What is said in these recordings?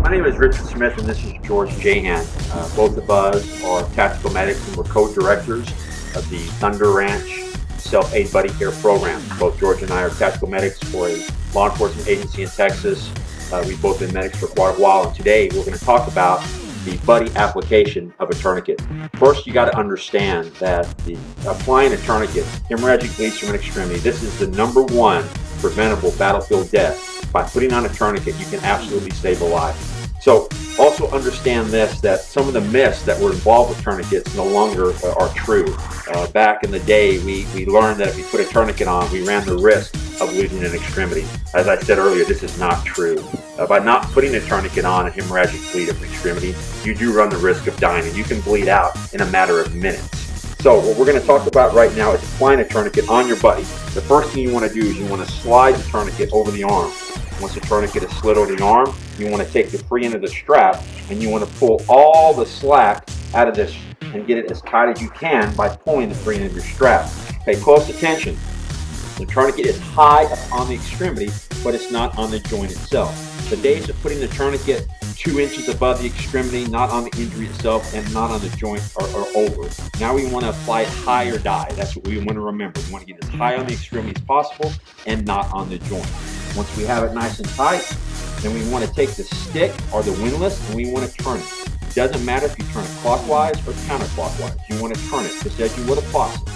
My name is Richard Smith and this is George Jahan. Both of us are tactical medics and we're co-directors of the Thunder Ranch Self-Aid Buddy Care Program. Both George and I are tactical medics for a law enforcement agency in Texas. We've both been medics for quite a while, and today we're going to talk about the buddy application of a tourniquet. First, you got to understand that applying a tourniquet, hemorrhagic bleeds from an extremity, this is the #1 preventable battlefield death. By putting on a tourniquet, you can absolutely save a life. So also understand this, that some of the myths that were involved with tourniquets no longer are true. Back in the day, we learned that if you put a tourniquet on, we ran the risk of losing an extremity. As I said earlier, this is not true. By not putting a tourniquet on a hemorrhagic bleed of an extremity, you do run the risk of dying, and you can bleed out in a matter of minutes. So what we're going to talk about right now is applying a tourniquet on your buddy. The first thing you want to do is you want to slide the tourniquet over the arm. Once the tourniquet is slid over the arm, you want to take the free end of the strap and you want to pull all the slack out of this and get it as tight as you can by pulling the free end of your strap. Pay close attention. The tourniquet is high up on the extremity, but it's not on the joint itself. The days of putting the tourniquet 2 inches above the extremity, not on the injury itself and not on the joint, are over. Now we want to apply it high or die. That's what we want to remember. We want to get as high on the extremity as possible and not on the joint. Once we have it nice and tight, then we want to take the stick or the windlass and we want to turn it. It doesn't matter if you turn it clockwise or counterclockwise. You want to turn it just as you would a faucet.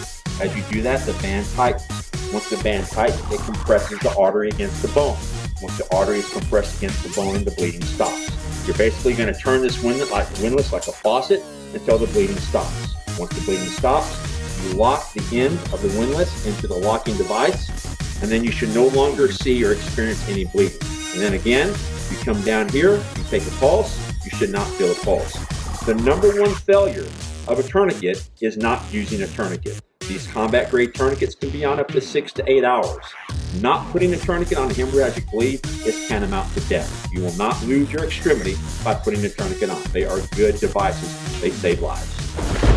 As you do that, the band tightens. Once the band tightens, it compresses the artery against the bone. Once the artery is compressed against the bone, the bleeding stops. You're basically going to turn this windlass like a faucet until the bleeding stops. Once the bleeding stops, you lock the end of the windlass into the locking device, and then you should no longer see or experience any bleeding. And then again, you come down here, you take a pulse, you should not feel a pulse. The #1 failure of a tourniquet is not using a tourniquet. These combat grade tourniquets can be on up to 6 to 8 hours. Not putting a tourniquet on a hemorrhagic bleed is tantamount to death. You will not lose your extremity by putting a tourniquet on. They are good devices. They save lives.